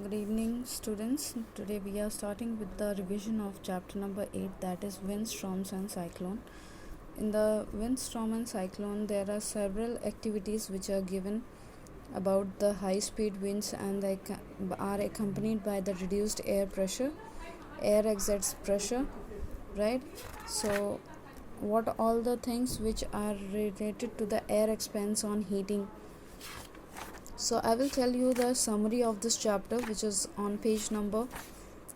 Good evening, students. Today we are starting with the revision of chapter number 8, that is wind, storms, and cyclone. In the wind, storm, and cyclone, there are several activities which are given about the high speed winds, and they are accompanied by the reduced air pressure. Air exerts pressure, right? So, what all the things which are related to the air expands on heating. So I will tell you the summary of this chapter, which is on page number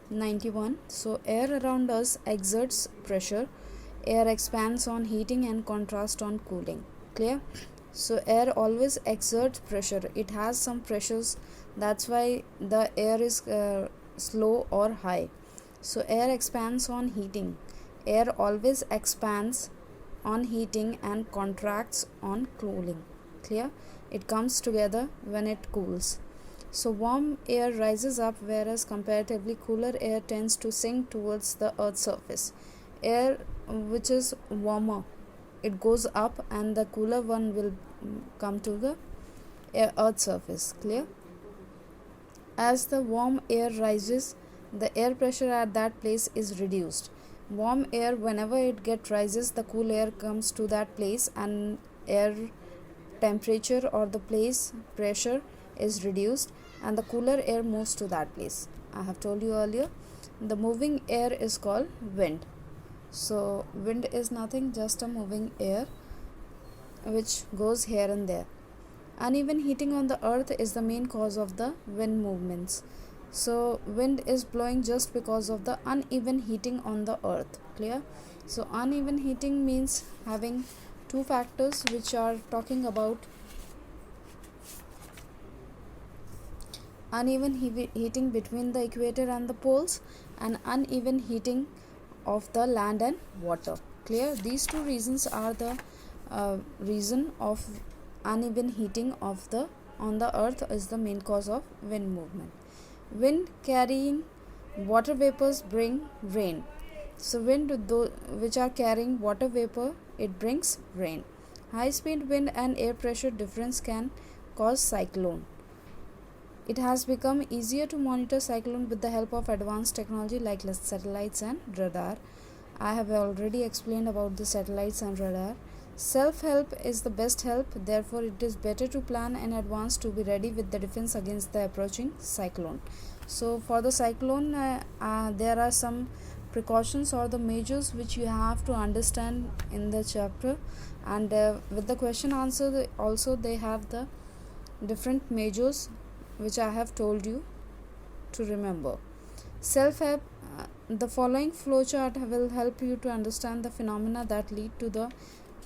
91. So air around us exerts pressure. Air expands on heating and contrasts on cooling. Clear? So air always exerts pressure. It has some pressures. That's why the air is slow or high. So air expands on heating. Air always expands on heating and contracts on cooling. Clear? It comes together when it cools. So warm air rises up, whereas comparatively cooler air tends to sink towards the earth's surface. Air which is warmer, it goes up, and the cooler one will come to the earth's surface. Clear? As the warm air rises, the air pressure at that place is reduced. Warm air, whenever it rises, the cool air comes to that place, and air temperature or the place pressure is reduced, and the cooler air moves to that place. I have told you earlier, the moving air is called wind. So wind is nothing, just a moving air which goes here and there. Uneven heating on the earth is the main cause of the wind movements. So wind is blowing just because of the uneven heating on the earth. Clear? So uneven heating means having two factors which are talking about uneven heating between the equator and the poles, and uneven heating of the land and water. Clear? These two reasons are the reason of uneven heating of the on the earth is the main cause of wind movement. Wind carrying water vapors bring rain. So wind which are carrying water vapor, it brings rain. High speed wind and air pressure difference can cause cyclone. It has become easier to monitor cyclone with the help of advanced technology like satellites and radar. I have already explained about the satellites and radar. Self-help is the best help, therefore it is better to plan in advance to be ready with the defense against the approaching cyclone. So for the cyclone, there are some precautions or the measures which you have to understand in the chapter, and with the question answer also they have the different measures which I have told you to remember. Self-help, the following flowchart will help you to understand the phenomena that lead to the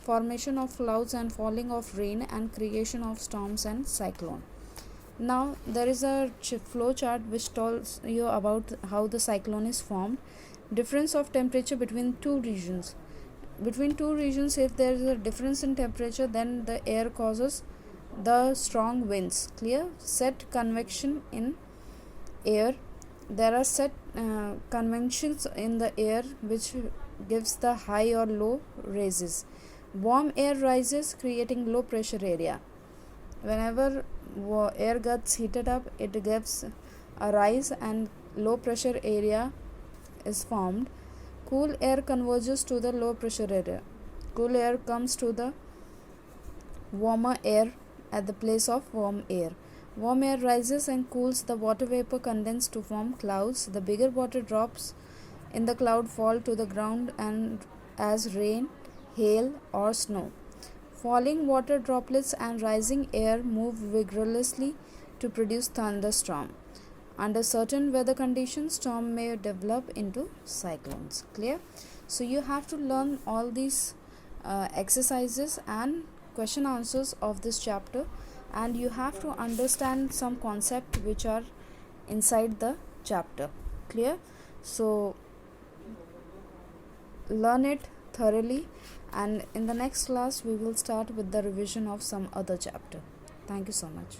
formation of clouds and falling of rain and creation of storms and cyclone. Now there is a flow chart which tells you about how the cyclone is formed. Difference of temperature between two regions. Between two regions, if there is a difference in temperature, then the air causes the strong winds. Clear? Set convection in air. There are set convections in the air which gives the high or low raises. Warm air rises, creating low pressure area. Whenever air gets heated up, it gives a rise and low pressure area is formed. Cool air converges to the low pressure area. Cool air comes to the warmer air at the place of warm air. Warm air rises and cools the water vapor condensed to form clouds. The bigger water drops in the cloud fall to the ground and as rain, hail or snow. Falling water droplets and rising air move vigorously to produce thunderstorm. Under certain weather conditions, storm may develop into cyclones. Clear? So you have to learn all these exercises and question answers of this chapter, and you have to understand some concept which are inside the chapter. Clear? So learn it thoroughly, and in the next class we will start with the revision of some other chapter. Thank you so much.